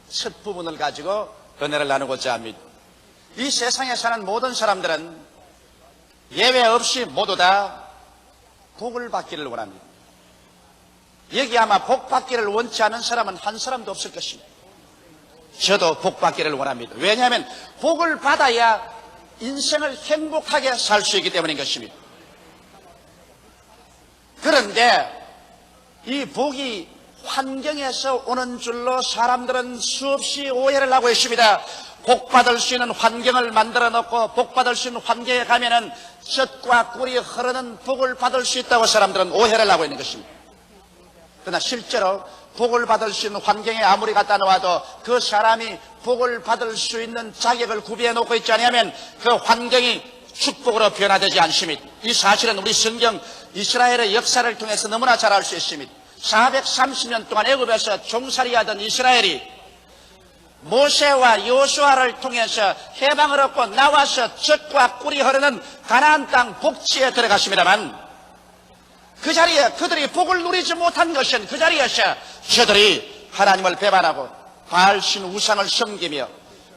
첫 부분을 가지고 은혜를 나누고자 합니다. 이 세상에 사는 모든 사람들은 예외 없이 모두 다 복을 받기를 원합니다. 여기 아마 복 받기를 원치 않은 사람은 한 사람도 없을 것입니다. 저도 복 받기를 원합니다. 왜냐하면 복을 받아야 인생을 행복하게 살 수 있기 때문인 것입니다. 그런데 이 복이 환경에서 오는 줄로 사람들은 수없이 오해를 하고 있습니다. 복 받을 수 있는 환경을 만들어 놓고 복 받을 수 있는 환경에 가면은 젖과 꿀이 흐르는 복을 받을 수 있다고 사람들은 오해를 하고 있는 것입니다. 그러나 실제로 복을 받을 수 있는 환경에 아무리 갖다 놓아도 그 사람이 복을 받을 수 있는 자격을 구비해 놓고 있지 않으면 그 환경이 축복으로 변화되지 않습니다. 이 사실은 우리 성경 이스라엘의 역사를 통해서 너무나 잘 알 수 있습니다. 430년 동안 애굽에서 종살이하던 이스라엘이 모세와 여호수아를 통해서 해방을 얻고 나와서 젖과 꿀이 흐르는 가나안 땅 복지에 들어갔습니다만 그 자리에 그들이 복을 누리지 못한 것은 그 자리에서 저들이 하나님을 배반하고 바알신 우상을 섬기며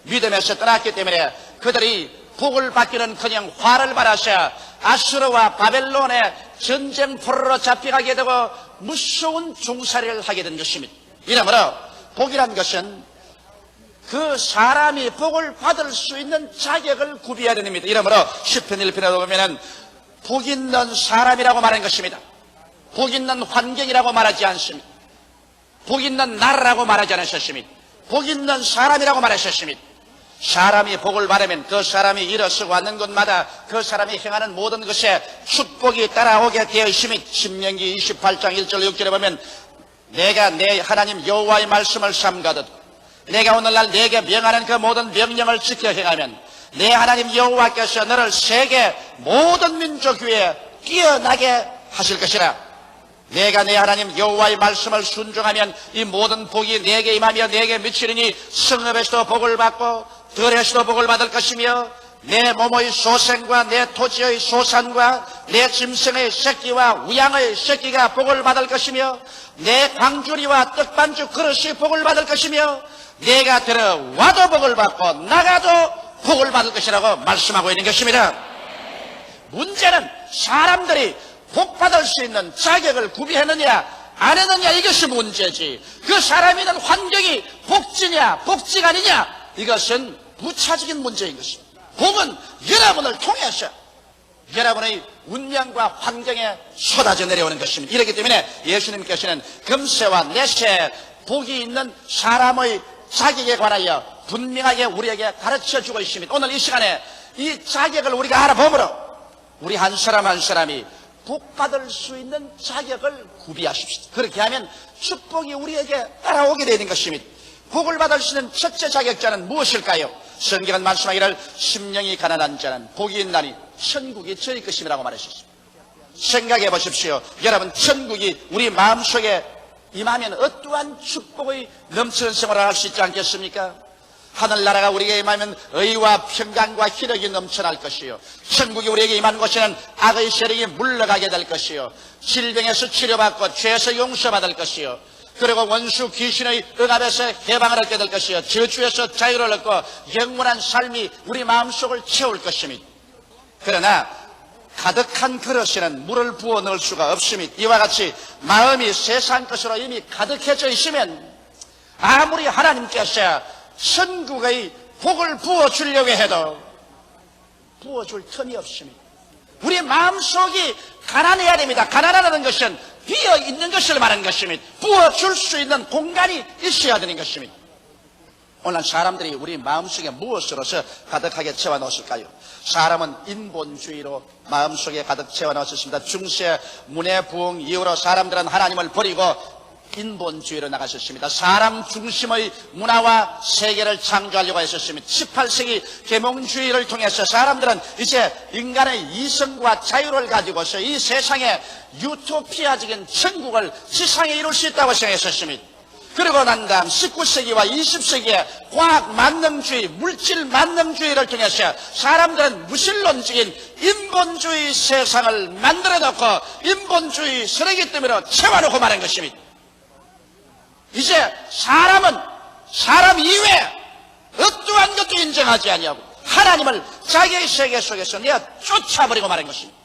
믿음에서 떠났기 때문에 그들이 복을 받기는커녕 화를 받아서 아수르와 바벨론의 전쟁 포로로 잡혀가게 되고 무서운 종살이를 하게 된 것입니다. 이러므로 복이란 것은 그 사람이 복을 받을 수 있는 자격을 구비해야 됩니다. 이러므로 시편 1편에 보면은 복 있는 사람이라고 말하는 것입니다. 복 있는 환경이라고 말하지 않습니다. 복 있는 나라라고 말하지 않으셨습니다. 복 있는 사람이라고 말하셨습니다. 사람이 복을 받으면 그 사람이 일어서고 왔는 곳마다 그 사람이 행하는 모든 것에 축복이 따라오게 되어 있습니다. 신명기 28장 1절 6절에 보면 내가 내 하나님 여호와의 말씀을 삼가듯 내가 오늘날 내게 명하는 그 모든 명령을 지켜 행하면 내 하나님 여호와께서 너를 세계 모든 민족 위에 뛰어나게 하실 것이라. 내가 내 하나님 여호와의 말씀을 순종하면 이 모든 복이 내게 임하며 내게 미치리니 성읍에서도 복을 받고 들에서도 복을 받을 것이며 내 몸의 소생과 내 토지의 소산과 내 짐승의 새끼와 우양의 새끼가 복을 받을 것이며 내 광주리와 떡반죽 그릇이 복을 받을 것이며 내가 들어와도 복을 받고 나가도 복을 받을 것이라고 말씀하고 있는 것입니다. 문제는 사람들이 복 받을 수 있는 자격을 구비했느냐 안 했느냐 이것이 문제지, 그 사람이 있는 환경이 복지냐 복지가 아니냐 이것은 부차적인 문제인 것입니다. 복은 여러분을 통해서 여러분의 운명과 환경에 쏟아져 내려오는 것입니다. 이렇기 때문에 예수님께서는 금세와 내세 복이 있는 사람의 자격에 관하여 분명하게 우리에게 가르쳐주고 있습니다. 오늘 이 시간에 이 자격을 우리가 알아보므로 우리 한 사람 한 사람이 복 받을 수 있는 자격을 구비하십시오. 그렇게 하면 축복이 우리에게 따라오게 되는 것입니다. 복을 받을 수 있는 첫째 자격자는 무엇일까요? 성경은 말씀하기를 심령이 가난한 자는 복이 있나니 천국이 저희 것임이라고 말하셨습니다. 생각해 보십시오. 여러분, 천국이 우리 마음속에 임하면 어떠한 축복의 넘치는 생활을 할 수 있지 않겠습니까? 하늘나라가 우리에게 임하면 의와 평강과 희력이 넘쳐날 것이요, 천국이 우리에게 임하는 곳에는 악의 세력이 물러가게 될 것이요, 질병에서 치료받고 죄에서 용서받을 것이요, 그리고 원수 귀신의 억압에서 해방을 얻게 될 것이요, 저주에서 자유를 얻고 영원한 삶이 우리 마음속을 채울 것입니다. 그러나 가득한 그릇에는 물을 부어 넣을 수가 없습니다. 이와 같이 마음이 세상 것으로 이미 가득해져 있으면 아무리 하나님께서 천국의 복을 부어주려고 해도 부어줄 틈이 없습니다. 우리 마음속이 가난해야 됩니다. 가난하다는 것은 비어있는 것을 말하는 것입니다. 부어줄 수 있는 공간이 있어야 되는 것입니다. 오늘 사람들이 우리 마음속에 무엇으로서 가득하게 채워넣었을까요? 사람은 인본주의로 마음속에 가득 채워넣었습니다. 중세 문해부흥 이후로 사람들은 하나님을 버리고 인본주의로 나가셨습니다. 사람 중심의 문화와 세계를 창조하려고 했었습니다. 18세기 계몽주의를 통해서 사람들은 이제 인간의 이성과 자유를 가지고서 이 세상에 유토피아적인 천국을 지상에 이룰 수 있다고 생각했었습니다. 그리고 난 다음 19세기와 20세기에 과학 만능주의, 물질 만능주의를 통해서 사람들은 무신론적인 인본주의 세상을 만들어 놓고 인본주의 쓰레기 더미로 채워놓고 말한 것입니다. 이제 사람은 사람 이외에 어떠한 것도 인정하지 아니하고 하나님을 자기의 세계 속에서 내가 쫓아버리고 말한 것입니다.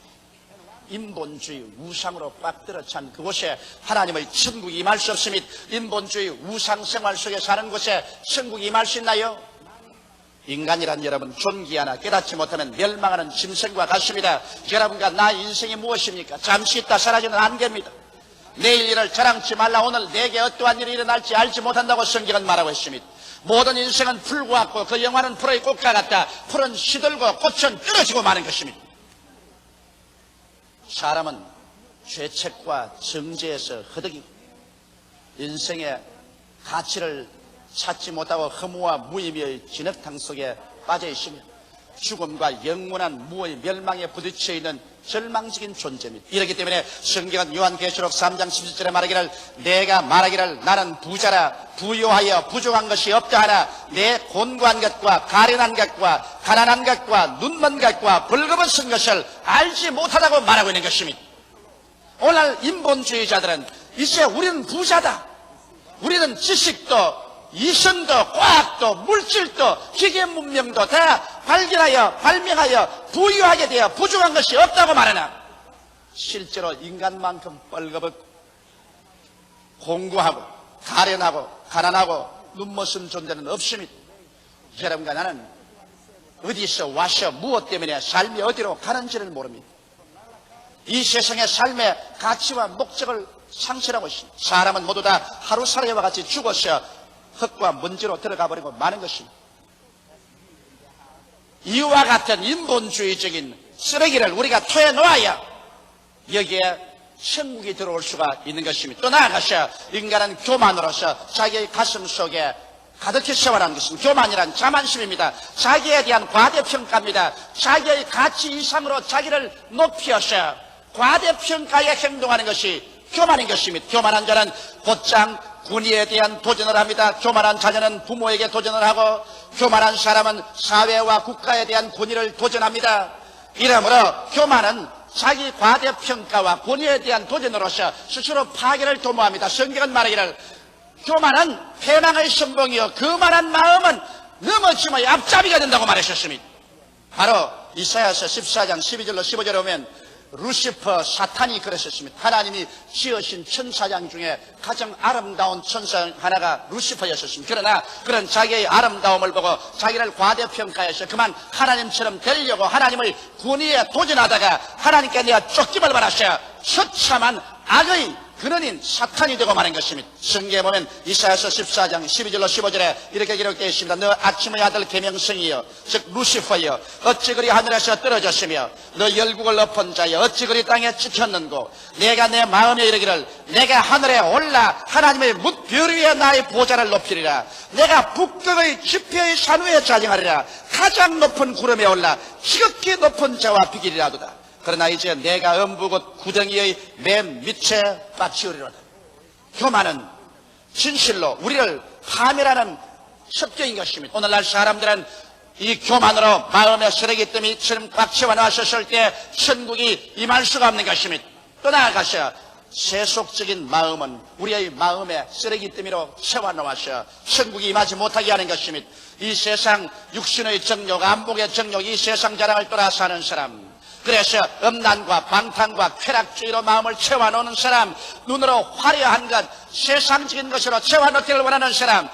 인본주의 우상으로 꽉 들어찬 그곳에 하나님의 천국이 임할 수 없으며 인본주의 우상생활 속에 사는 곳에 천국이 임할 수 있나요? 인간이란 여러분 존귀 하나 깨닫지 못하면 멸망하는 짐승과 같습니다. 여러분과 나 인생이 무엇입니까? 잠시 있다 사라지는 안개입니다. 내일 일을 자랑치 말라. 오늘 내게 어떠한 일이 일어날지 알지 못한다고 성경은 말하고 있습니다. 모든 인생은 풀과 같고 그 영화는 풀의 꽃과 같다. 풀은 시들고 꽃은 떨어지고 마는 것입니다. 사람은 죄책과 정죄에서 허덕이고 인생의 가치를 찾지 못하고 허무와 무의미의 진흙탕 속에 빠져 있으며 죽음과 영원한 무의 멸망에 부딪혀 있는 절망적인 존재입니다. 이렇기 때문에 성경은 요한계시록 3장 17절에 말하기를 내가 말하기를 나는 부자라 부요하여 부족한 것이 없다 하나 내 곤고한 것과 가련한 것과 가난한 것과 눈먼 것과 벌거벗은 것을 알지 못하다고 말하고 있는 것입니다. 오늘 인본주의자들은 이제 우리는 부자다. 우리는 지식도 이성도 과학도 물질도 기계 문명도 다 발견하여 발명하여 부유하게 되어 부족한 것이 없다고 말하나 실제로 인간만큼 뻘거벗고 공고하고 가련하고 가난하고 눈먼 존재는 없습니다. 여러분과 나는 어디서 와서 무엇 때문에 삶이 어디로 가는지를 모릅니다. 이 세상의 삶의 가치와 목적을 상실하고 있습니다. 사람은 모두 다 하루살이와 같이 죽어서 흙과 먼지로 들어가 버리고 마는 것입니다. 이와 같은 인본주의적인 쓰레기를 우리가 토해 놓아야 여기에 천국이 들어올 수가 있는 것입니다. 또 나아가서 인간은 교만으로서 자기의 가슴 속에 가득히 세워라는 것입니다. 교만이란 자만심입니다. 자기에 대한 과대평가입니다. 자기의 가치 이상으로 자기를 높여서 과대평가에 행동하는 것이 교만인 것입니다. 교만한 자는 곧장 군의에 대한 도전을 합니다. 교만한 자녀는 부모에게 도전을 하고 교만한 사람은 사회와 국가에 대한 권위를 도전합니다. 이러므로 교만은 자기 과대평가와 권위에 대한 도전으로서 스스로 파괴를 도모합니다. 성경은 말하기를 교만은 패망의 선봉이요 교만한 마음은 넘어짐의 앞잡이가 된다고 말하셨습니다. 바로 이사야서 14장 12절로 15절에 오면 루시퍼 사탄이 그러셨습니다. 하나님이 지으신 천사장 중에 가장 아름다운 천사 하나가 루시퍼였었습니다. 그러나 그런 자기의 아름다움을 보고 자기를 과대평가해서 그만 하나님처럼 되려고 하나님의 권위에 도전하다가 하나님께 내가 쫓김을 받았어요. 처참한 악의 근원인 사탄이 되고 마는 것입니다. 성경에 보면 이사야서 14장 12절로 15절에 이렇게 기록되어 있습니다. 너 아침의 아들 계명성이여 즉 루시퍼여 어찌 그리 하늘에서 떨어졌으며 너 열국을 엎은 자여 어찌 그리 땅에 찍혔는고 내가 내 마음에 이르기를 내가 하늘에 올라 하나님의 뭇별 위에 나의 보좌를 높이리라 내가 북극의 지표의 산 위에 자정하리라 가장 높은 구름에 올라 지극히 높은 자와 비기리라도다. 그러나 이제 내가 엄부곧 구덩이의 맨 밑에 빠치우리로다. 교만은 진실로 우리를 파멸하는 습격인 것입니다. 오늘날 사람들은 이 교만으로 마음의 쓰레기뜸이 꽉 채워놨었을 때 천국이 임할 수가 없는 것입니다. 또 나아가서 세속적인 마음은 우리의 마음의 쓰레기더미로 채워놓아서 천국이 임하지 못하게 하는 것입니다. 이 세상 육신의 정욕, 안목의 정욕, 이 세상 자랑을 따라 사는 사람, 그래서 음란과 방탕과 쾌락주의로 마음을 채워놓는 사람, 눈으로 화려한 것, 세상적인 것으로 채워놓기를 원하는 사람,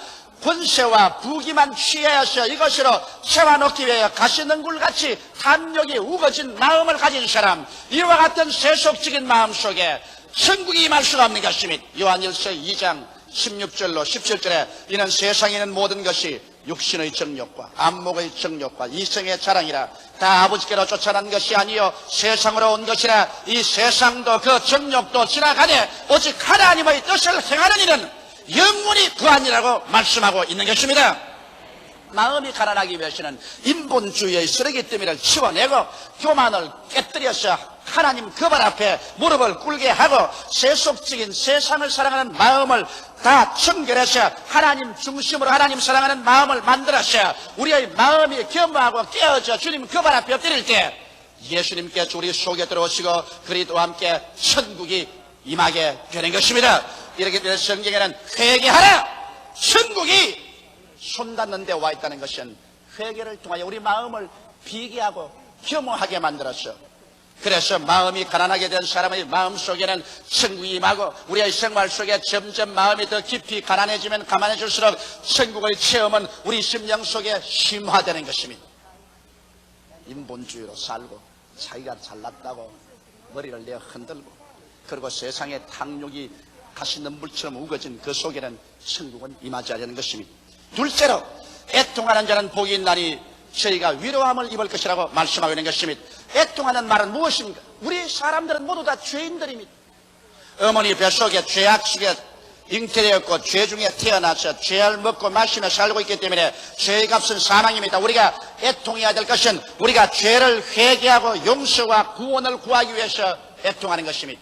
권세와 부귀만 취하여서 이것으로 채워놓기 위해 가시능굴같이 탐욕이 우거진 마음을 가진 사람, 이와 같은 세속적인 마음 속에 천국이 임할 수가 없는 것입니다. 요한일서 2장 16절로 17절에 이는 세상에 있는 모든 것이 육신의 정욕과 안목의 정욕과 이성의 자랑이라 다 아버지께로 쫓아난 것이 아니요 세상으로 온 것이라 이 세상도 그 정욕도 지나가되 오직 하나님의 뜻을 행하는 이는 영원히 구하니라고 말씀하고 있는 것입니다. 마음이 가난하기 위해서는 인본주의의 쓰레기더미를 치워내고 교만을 깨뜨려서 하나님 그 발 앞에 무릎을 꿇게 하고 세속적인 세상을 사랑하는 마음을 다 청결해서 하나님 중심으로 하나님 사랑하는 마음을 만들어서 우리의 마음이 겸허하고 깨어져 주님 그 발 앞에 엎드릴 때 예수님께서 우리 속에 들어오시고 그리스도와 함께 천국이 임하게 되는 것입니다. 이렇게 되면 성경에는 회개하라 천국이 손 닿는 데 와 있다는 것은 회개를 통하여 우리 마음을 비계하고 겸허하게 만들었어. 그래서 마음이 가난하게 된 사람의 마음 속에는 천국이 임하고 우리의 생활 속에 점점 마음이 더 깊이 가난해지면 가난해질수록 천국의 체험은 우리 심령 속에 심화되는 것입니다. 인본주의로 살고 자기가 잘났다고 머리를 내어 흔들고 그리고 세상의 탕욕이 가시는 물처럼 우거진 그 속에는 천국은 임하지 않는 것입니다. 둘째로 애통하는 자는 복이 있나니 저희가 위로함을 입을 것이라고 말씀하고 있는 것입니다. 애통하는 말은 무엇입니까? 우리 사람들은 모두 다 죄인들입니다. 어머니 뱃속에 죄악 속에 잉태되었고 죄 중에 태어나서 죄를 먹고 마시며 살고 있기 때문에 죄의 값은 사망입니다. 우리가 애통해야 될 것은 우리가 죄를 회개하고 용서와 구원을 구하기 위해서 애통하는 것입니다.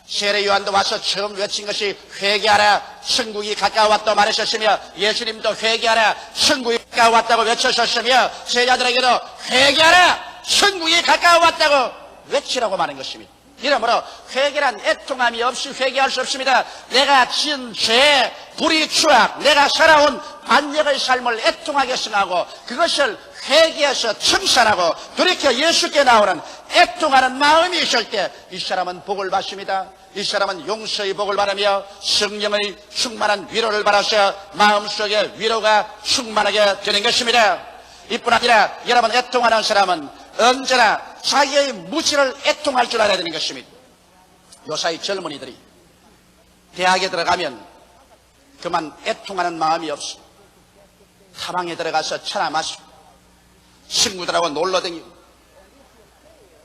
세례 요한도 와서 처음 외친 것이 회개하라 천국이 가까웠다고 말하셨으며 예수님도 회개하라 천국이 가까웠다고 외치셨으며 제자들에게도 회개하라 천국이 가까웠다고 외치라고 말한 것입니다. 이러므로 회개란 애통함이 없이 회개할 수 없습니다. 내가 지은 죄, 불의 추악, 내가 살아온 반역의 삶을 애통하게 생각하고 그것을 회개해서 청산하고 돌이켜 예수께 나오는 애통하는 마음이 있을 때 이 사람은 복을 받습니다. 이 사람은 용서의 복을 받으며 성령의 충만한 위로를 받아서 마음속에 위로가 충만하게 되는 것입니다. 이뿐 아니라 여러분 애통하는 사람은 언제나 자기의 무지를 애통할 줄 알아야 되는 것입니다. 요사이 젊은이들이 대학에 들어가면 그만 애통하는 마음이 없어 타방에 들어가서 차나 마시고 친구들하고 놀러다니고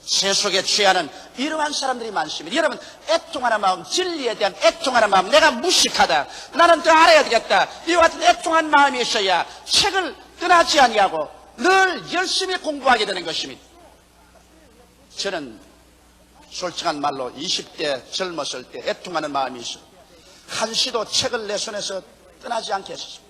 세속에 취하는 이러한 사람들이 많습니다. 여러분 애통하는 마음, 진리에 대한 애통하는 마음, 내가 무식하다, 나는 더 알아야 되겠다, 이와 같은 애통한 마음이 있어야 책을 떠나지 아니하고 늘 열심히 공부하게 되는 것입니다. 저는 솔직한 말로 20대 젊었을 때 애통하는 마음이 있어 한시도 책을 내 손에서 떠나지 않게 했었습니다.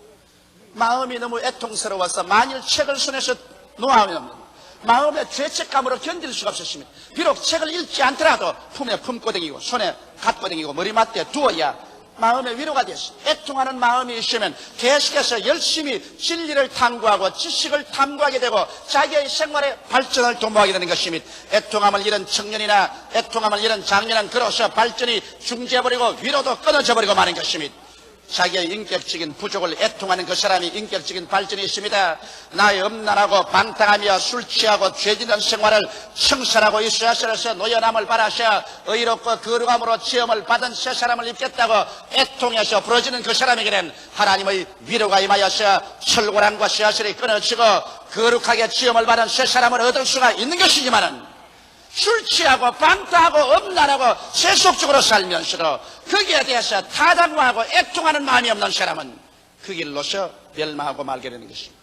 마음이 너무 애통스러워서 만일 책을 손에서 놓으면 마음의 죄책감으로 견딜 수가 없었습니다. 비록 책을 읽지 않더라도 품에 품고 다니고 손에 갖고 다니고 머리맡에 두어야 마음의 위로가 됐어요. 애통하는 마음이 있으면 계속해서 열심히 진리를 탐구하고 지식을 탐구하게 되고 자기의 생활의 발전을 도모하게 되는 것입니다. 애통함을 잃은 청년이나 애통함을 잃은 장년은 그로서 발전이 중지해버리고 위로도 끊어져 버리고 마는 것입니다. 자기의 인격적인 부족을 애통하는 그 사람이 인격적인 발전이 있습니다. 나의 음란하고 방탕하며 술 취하고 죄짓는 생활을 청산하고 있어야 서로서 노연함을 바라셔 의롭고 거룩함으로 체험을 받은 새 사람을 입겠다고 애통해서 부러지는 그 사람에게는 하나님의 위로가 임하여서 철고랑과 쇠사슬이 끊어지고 거룩하게 체험을 받은 새 사람을 얻을 수가 있는 것이지만은 술 취하고 방탕하고 음란하고 세속적으로 살면서도 거기에 대해서 타당화하고 애통하는 마음이 없는 사람은 그 길로서 멸망하고 말게 되는 것입니다.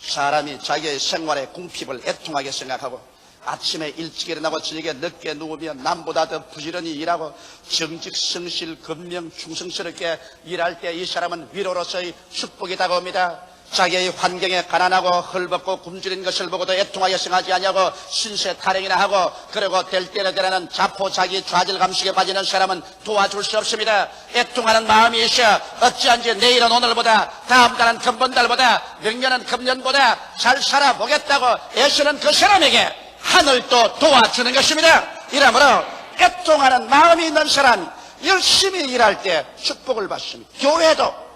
사람이 자기의 생활의 궁핍을 애통하게 생각하고 아침에 일찍 일어나고 저녁에 늦게 누우면 남보다 더 부지런히 일하고 정직, 성실, 근명, 충성스럽게 일할 때 이 사람은 위로로서의 축복이 다가옵니다. 자기의 환경에 가난하고 헐벗고 굶주린 것을 보고도 애통하여 생하지 아니하고 신세 타령이나 하고 그리고 될 때나 되라는 자포 자기 좌절 감식에 빠지는 사람은 도와줄 수 없습니다. 애통하는 마음이 있어 어찌한지 내일은 오늘보다 다음 달은 금번달보다 명년은 금년보다 잘 살아보겠다고 애쓰는 그 사람에게 하늘도 도와주는 것입니다. 이러므로 애통하는 마음이 있는 사람 열심히 일할 때 축복을 받습니다. 교회도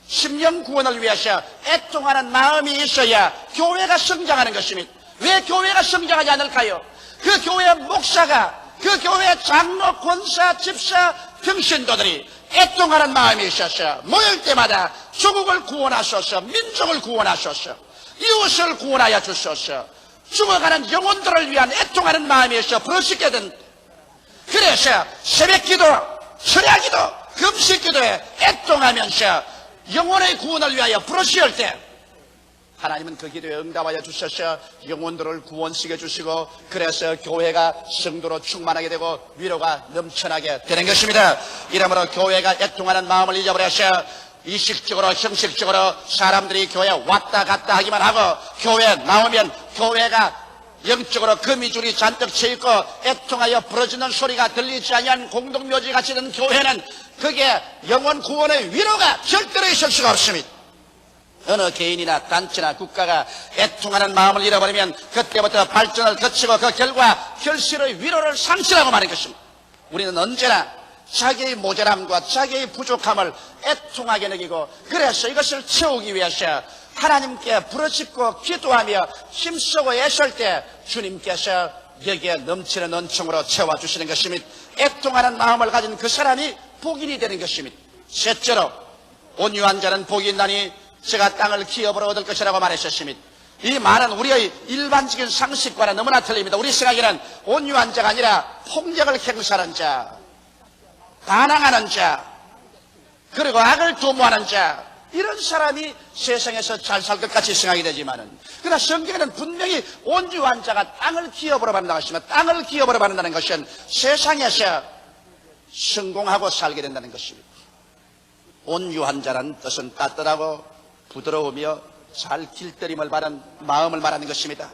심령 구원을 위해서 애통하는 마음이 있어야 교회가 성장하는 것입니다. 왜 교회가 성장하지 않을까요? 그 교회 목사가, 그 교회 장로, 권사, 집사, 평신도들이 애통하는 마음이 있어서 모일 때마다 조국을 구원하소서, 민족을 구원하소서, 이웃을 구원하여 주소서, 죽어가는 영혼들을 위한 애통하는 마음이 있어 부르짖게 된. 그래서 새벽기도, 철야기도, 금식기도에 애통하면서 영혼의 구원을 위하여 부르짖을 때 하나님은 그 기도에 응답하여 주셔서 영혼들을 구원시켜 주시고 그래서 교회가 성도로 충만하게 되고 위로가 넘쳐나게 되는 것입니다. 이러므로 교회가 애통하는 마음을 잊어버려서 이식적으로 형식적으로 사람들이 교회에 왔다 갔다 하기만 하고 교회에 나오면 교회가 영적으로 거미줄이 잔뜩 쳐있고 애통하여 부러지는 소리가 들리지 아니한 공동묘지 같이 된 교회는 그게 영혼 구원의 위로가 절대로 있을 수가 없습니다. 어느 개인이나 단체나 국가가 애통하는 마음을 잃어버리면 그때부터 발전을 거치고 그 결과 결실의 위로를 상실하고 마는 것입니다. 우리는 언제나 자기의 모자람과 자기의 부족함을 애통하게 느끼고, 그래서 이것을 채우기 위해서 하나님께 부르짖고 기도하며 힘쓰고 애쓸 때 주님께서 여기에 넘치는 은총으로 채워주시는 것입니다. 애통하는 마음을 가진 그 사람이 복인이 되는 것입니다. 셋째로, 온유한 자는 복이 있나니 제가 땅을 기업으로 얻을 것이라고 말하셨습니다. 이 말은 우리의 일반적인 상식과는 너무나 틀립니다. 우리 생각에는 온유한 자가 아니라 폭력을 행사하는 자, 반항하는 자, 그리고 악을 도모하는 자, 이런 사람이 세상에서 잘 살 것 같이 생각이 되지만은, 그러나 성경에는 분명히 온유한 자가 땅을 기업으로 받는다고 하시면, 땅을 기업으로 받는다는 것은 세상에서 성공하고 살게 된다는 것입니다. 온유한 자라는 뜻은 따뜻하고 부드러우며 잘 길들임을 받은 마음을 말하는 것입니다.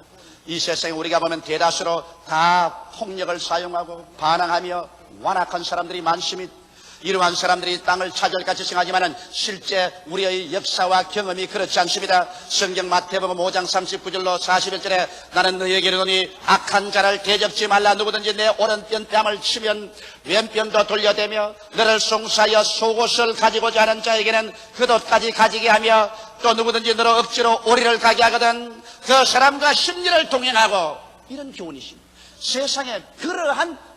이 세상에 우리가 보면 대다수로 다 폭력을 사용하고 반항하며 완악한 사람들이 많습니다. 이러한 사람들이 땅을 차지할 같이 생각하지만 실제 우리의 역사와 경험이 그렇지 않습니다. 성경 마태복음 5장 39절로 41절에 나는 너희에게 이르노니 악한 자를 대접지 말라. 누구든지 내 오른편 뺨을 치면 왼편도 돌려대며 너를 송사하여 속옷을 가지고자 하는 자에게는 겉옷까지 가지게 하며 또 누구든지 너로 억지로 오리를 가게 하거든 그 사람과 심리를 동행하고, 이런 교훈이십니다. 세상에 그러한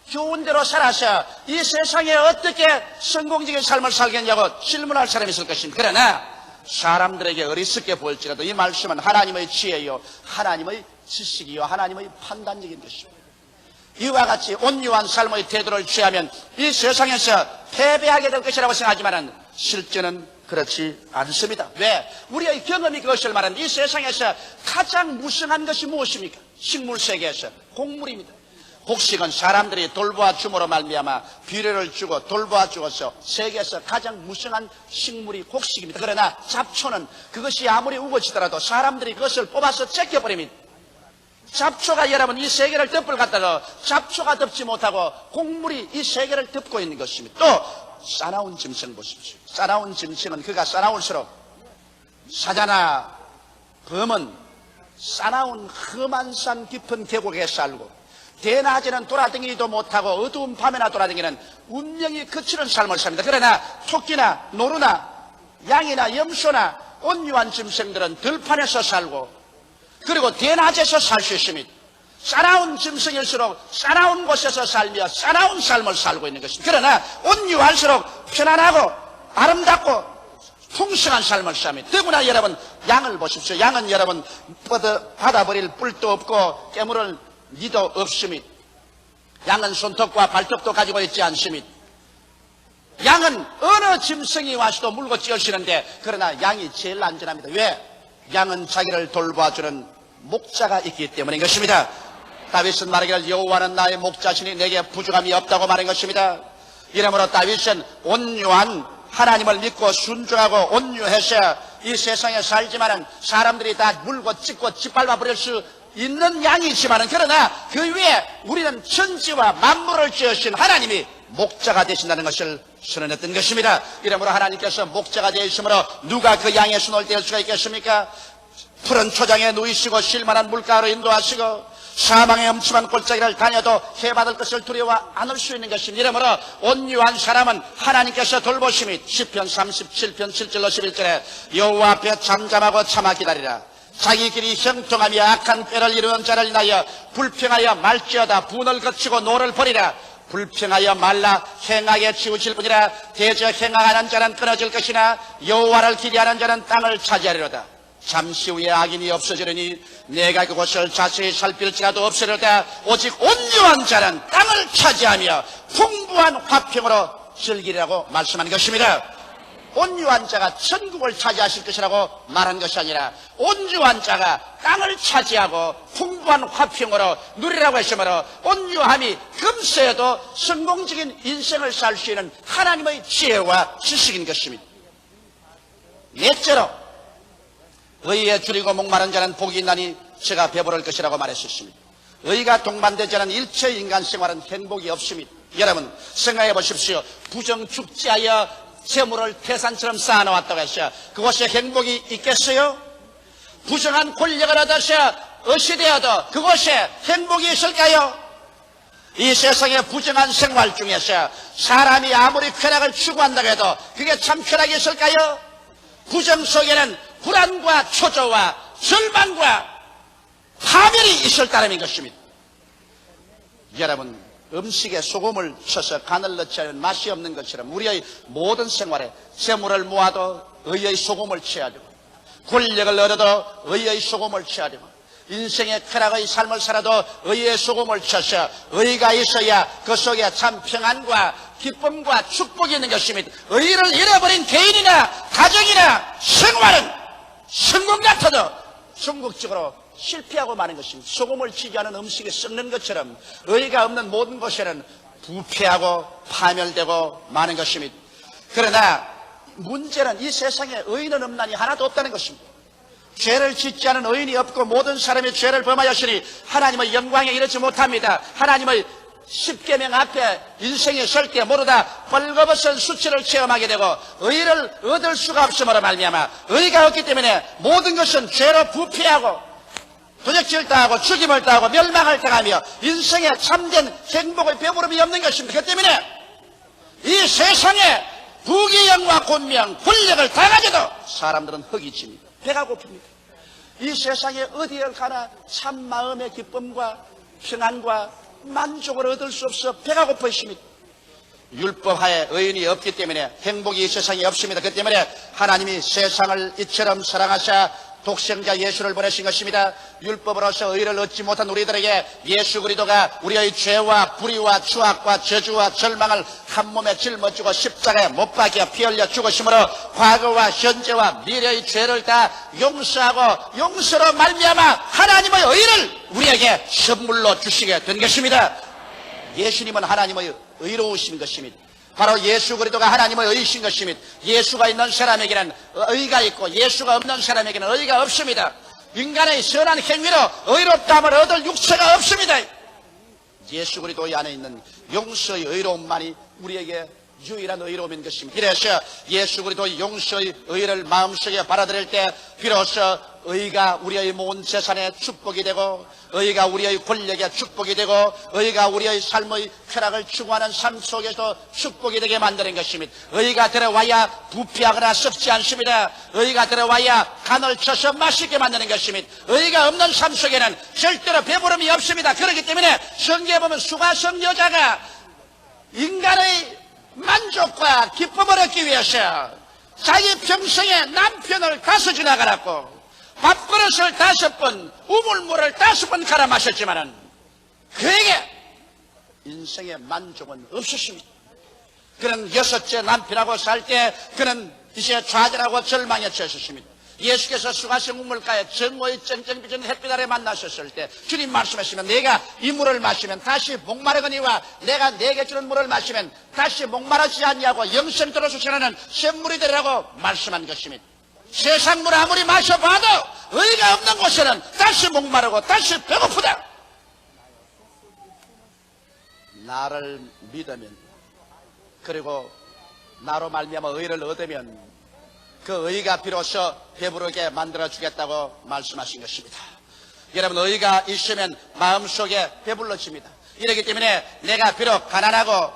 교훈대로 살아서 이 세상에 어떻게 성공적인 삶을 살겠냐고 질문할 사람이 있을 것입니다. 그러나 사람들에게 어리석게 보일지라도 이 말씀은 하나님의 지혜요, 하나님의 지식이요, 하나님의 판단적인 것입니다. 이와 같이 온유한 삶의 태도를 취하면 이 세상에서 패배하게 될 것이라고 생각하지만 실제는 그렇지 않습니다. 왜? 우리의 경험이 그것을 말하는, 이 세상에서 가장 무성한 것이 무엇입니까? 식물 세계에서 곡물입니다. 곡식은 사람들이 돌보아 줌으로 말미암아 비료를 주고 돌보아 주어서 세계에서 가장 무성한 식물이 곡식입니다. 그러나 잡초는 그것이 아무리 우거지더라도 사람들이 그것을 뽑아서 제껴버립니다. 잡초가 여러분 이 세계를 덮을 갖다가 잡초가 덮지 못하고 곡물이 이 세계를 덮고 있는 것입니다. 또 싸나운 짐승 보십시오. 싸나운 짐승은 그가 싸나울수록, 사자나 범은 싸나운 험한 산 깊은 계곡에 살고 대낮에는 돌아다니지도 못하고 어두운 밤에나 돌아다니는 운명이 그치는 삶을 삽니다. 그러나 토끼나 노루나 양이나 염소나 온유한 짐승들은 들판에서 살고 그리고 대낮에서 살 수 있습니다. 싸나운 짐승일수록 싸나운 곳에서 살며 싸나운 삶을 살고 있는 것입니다. 그러나 온유할수록 편안하고 아름답고 풍성한 삶을 삽니다. 더구나 여러분 양을 보십시오. 양은 여러분 받아버릴 뿔도 없고 깨물을 니도 없습니다. 양은 손톱과 발톱도 가지고 있지 않습니다. 양은 어느 짐승이 와서도 물고 찌어시는데, 그러나 양이 제일 안전합니다. 왜? 양은 자기를 돌봐주는 목자가 있기 때문인 것입니다. 다윗은 말하기를 여호와는 나의 목자시니 내게 부족함이 없다고 말한 것입니다. 이러므로 다윗은 온유한 하나님을 믿고 순종하고 온유해서 이 세상에 살지만은 사람들이 다 물고 찢고 짓밟아 버릴 수 있는 양이지만은, 그러나 그 위에 우리는 천지와 만물을 지으신 하나님이 목자가 되신다는 것을 선언했던 것입니다. 이러므로 하나님께서 목자가 되심으로 누가 그 양의 손을 뗄 수가 있겠습니까? 푸른 초장에 누이시고 쉴만한 물가로 인도하시고 사망의 엄침한 골짜기를 다녀도 해받을 것을 두려워 않을 수 있는 것입니다. 이러므로 온유한 사람은 하나님께서 돌보심이 시편 37편 7절로 11절에 여호와 앞에 잠잠하고 참아 기다리라. 자기 길이 형통하며 악한 꾀를 이루는 자를 인하여 불평하여 말지어다. 분을 거치고 노를 버리라. 불평하여 말라 행하게 치우칠 뿐이라. 대저 행하는 자는 끊어질 것이나 여호와를 기대하는 자는 땅을 차지하리로다. 잠시 후에 악인이 없어지려니 내가 그곳을 자세히 살필지라도 없으리로다. 오직 온유한 자는 땅을 차지하며 풍부한 화평으로 즐기리라고 말씀한 것입니다. 온유한 자가 천국을 차지하실 것이라고 말한 것이 아니라 온유한 자가 땅을 차지하고 풍부한 화평으로 누리라고 했으므로 온유함이 금세에도 성공적인 인생을 살 수 있는 하나님의 지혜와 지식인 것입니다. 넷째로, 의에 줄이고 목마른 자는 복이 있나니 제가 배부를 것이라고 말했습니다. 의가 동반되지 않은 일체 인간 생활은 행복이 없습니다. 여러분 생각해 보십시오. 부정축제하여 재물을 태산처럼 쌓아놓았다고 했어요. 그곳에 행복이 있겠어요? 부정한 권력을 얻어서 어시되어도 그곳에 행복이 있을까요? 이 세상의 부정한 생활 중에서 사람이 아무리 쾌락을 추구한다고 해도 그게 참 쾌락이 있을까요? 부정 속에는 불안과 초조와 절망과 파멸이 있을 따름인 것입니다. 여러분, 음식에 소금을 쳐서 간을 넣지 않으면 맛이 없는 것처럼 우리의 모든 생활에 재물을 모아도 의의 소금을 쳐야 되고, 권력을 얻어도 의의 소금을 쳐야 되고, 인생의 쾌락의 삶을 살아도 의의 소금을 쳐서 의가 있어야 그 속에 참 평안과 기쁨과 축복이 있는 것입니다. 의를 잃어버린 개인이나 가정이나 생활은 성공 같아도 궁극적으로 실패하고 마는 것입니다. 소금을 치지 않은 음식이 썩는 것처럼 의가 없는 모든 곳에는 부패하고 파멸되고 마는 것입니다. 그러나 문제는 이 세상에 의인은 없나니 하나도 없다는 것입니다. 죄를 짓지 않은 의인이 없고 모든 사람이 죄를 범하였으니 하나님의 영광에 이르지 못합니다. 하나님의 십계명 앞에 인생에 설 때 모두 다 벌거벗은 수치를 체험하게 되고 의를 얻을 수가 없음으로 말미암아 의가 없기 때문에 모든 것은 죄로 부패하고 도적질을 당하고 죽임을 당하고 멸망을 당하며 인생에 참된 행복의 배부름이 없는 것입니다. 그 때문에 이 세상에 부귀영화 권명 권력을 당하게도 사람들은 흙이 집니다. 배가 고픕니다. 이 세상에 어디에 가나 참 마음의 기쁨과 평안과 만족을 얻을 수 없어 배가 고파 있습니다. 율법하에 의인이 없기 때문에 행복이 이 세상에 없습니다. 그 때문에 하나님이 세상을 이처럼 사랑하사 독생자 예수를 보내신 것입니다. 율법으로서 의를 얻지 못한 우리들에게 예수 그리스도가 우리의 죄와 불의와 추악과 저주와 절망을 한 몸에 짊어지고 십자가에 못 박혀 피 흘려 죽으심으로 과거와 현재와 미래의 죄를 다 용서하고 용서로 말미암아 하나님의 의를 우리에게 선물로 주시게 된 것입니다. 예수님은 하나님의 의로우신 것입니다. 바로 예수 그리스도가 하나님의 의이신 것입니다. 예수가 있는 사람에게는 의가 있고 예수가 없는 사람에게는 의가 없습니다. 인간의 선한 행위로 의롭다함을 얻을 육체가 없습니다. 예수 그리스도 안에 있는 용서의 의로움만이 우리에게 유일한 의로움인 것입니다. 그래서 예수 그리스도의 용서의 의를 마음속에 받아들일 때 비로소 의가 우리의 모든 재산의 축복이 되고 의가 우리의 권력의 축복이 되고 의가 우리의 삶의 쾌락을 추구하는 삶 속에서 축복이 되게 만드는 것입니다. 의가 들어와야 부패하거나 썩지 않습니다. 의가 들어와야 간을 쳐서 맛있게 만드는 것입니다. 의가 없는 삶 속에는 절대로 배부름이 없습니다. 그렇기 때문에 성경에 보면 수가성 여자가 인간의 만족과 기쁨을 얻기 위해서 자기 평생에 남편을 5번 갈았고 밥그릇을 5번, 우물물을 5번 갈아 마셨지만은 그에게 인생의 만족은 없었습니다. 그는 6째 남편하고 살 때 그는 이제 좌절하고 절망에 처했습니다. 예수께서 수가성 우물가에 정오의 쨍쨍비전 햇빛 아래 만나셨을 때 주님 말씀하시면 내가 이 물을 마시면 다시 목마르거니와 내가 내게 주는 물을 마시면 다시 목마르지 않냐고 영생토록 주시는 샘물이 되라고 말씀한 것입니다. 세상 물 아무리 마셔봐도 의가 없는 곳에는 다시 목마르고 다시 배고프다. 나를 믿으면 그리고 나로 말미암아 의를 얻으면 그 의가 비로소 배부르게 만들어주겠다고 말씀하신 것입니다. 여러분, 의가 있으면 마음속에 배불러집니다. 이렇기 때문에 내가 비록 가난하고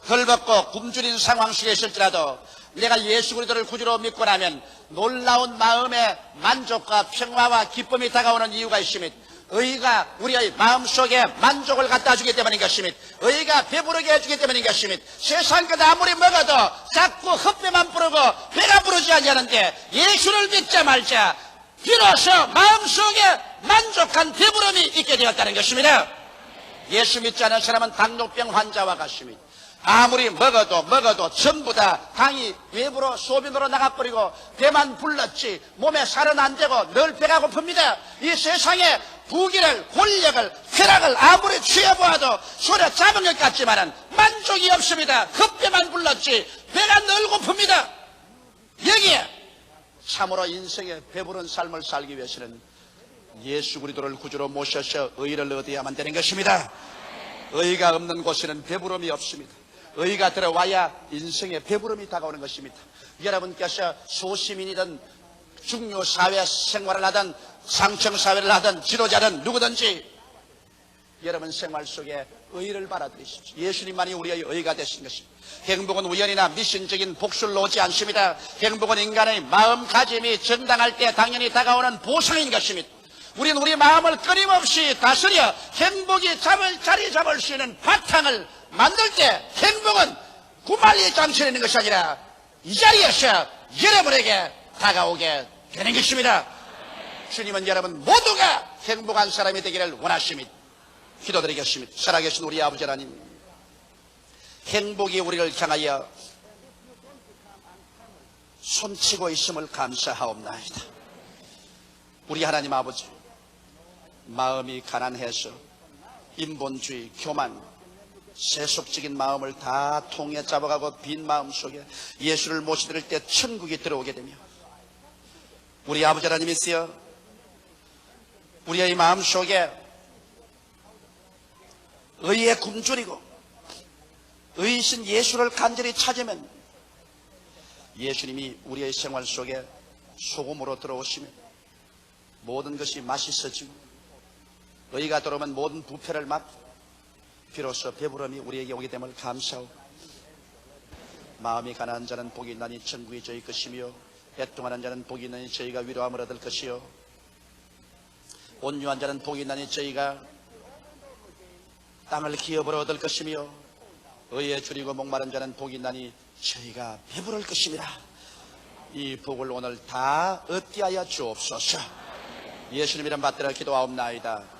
헐벗고 굶주린 상황 속에 있을지라도 내가 예수 그리스도를 구주로 믿고 나면 놀라운 마음의 만족과 평화와 기쁨이 다가오는 이유가 있습니다. 의가 우리의 마음속에 만족을 갖다 주기 때문인 것입니다. 의가 배부르게 해주기 때문인 것입니다. 세상 것 아무리 먹어도 자꾸 헛배만 부르고 배가 부르지 않냐는데 예수를 믿자 말자 비로소 마음속에 만족한 배부름이 있게 되었다는 것입니다. 예수 믿지 않은 사람은 당뇨병 환자와 같습니다. 아무리 먹어도 전부 다 당이 외부로 소변으로 나가버리고 배만 불렀지 몸에 살은 안 되고 늘 배가 고픕니다. 이 세상에 부귀를 권력을 쾌락을 아무리 취해보아도 손에 잡은 것 같지만은 만족이 없습니다. 헛배만 불렀지 배가 늘 고픕니다. 여기에 참으로 인생에 배부른 삶을 살기 위해서는 예수 그리스도를 구주로 모셔서 의를 얻어야만 되는 것입니다. 의가 없는 곳에는 배부름이 없습니다. 의가 들어와야 인생의 배부름이 다가오는 것입니다. 여러분께서 소시민이든 중요 사회 생활을 하든 상층사회를 하든 지도자든 누구든지 여러분 생활 속에 의를 받아들이십시오. 예수님만이 우리의 의가 되신 것입니다. 행복은 우연이나 미신적인 복수를 오지 않습니다. 행복은 인간의 마음가짐이 정당할 때 당연히 다가오는 보상인 것입니다. 우리는 우리 마음을 끊임없이 다스려 행복이 자리 잡을 수 있는 바탕을 만들 때 행복은 구말리 장치에 있는 것이 아니라 이 자리에서 여러분에게 다가오게 되는 것입니다. 주님은 여러분 모두가 행복한 사람이 되기를 원하십니다. 기도드리겠습니다. 살아계신 우리 아버지 하나님, 행복이 우리를 향하여 손치고 있음을 감사하옵나이다. 우리 하나님 아버지, 마음이 가난해서 인본주의, 교만, 세속적인 마음을 다 통에 잡아가고 빈 마음 속에 예수를 모시들 때 천국이 들어오게 되며 우리 아버지 하나님이시여 우리의 마음 속에 의에 굶주리고 의이신 예수를 간절히 찾으면 예수님이 우리의 생활 속에 소금으로 들어오시면 모든 것이 맛있어지고 의가 들어오면 모든 부패를 막고 비로소 배부름이 우리에게 오게 됨을 감사하고 마음이 가난한 자는 복이 있나니 천국이 저희 것이며 애통하는 자는 복이 있나니 저희가 위로함을 얻을 것이요 온유한 자는 복이 있나니 저희가 땅을 기업으로 얻을 것이며 의에 줄이고 목마른 자는 복이 있나니 저희가 배부를 것입니다. 이 복을 오늘 다 얻게 하여 주옵소서. 예수님 이름 받들어 기도하옵나이다.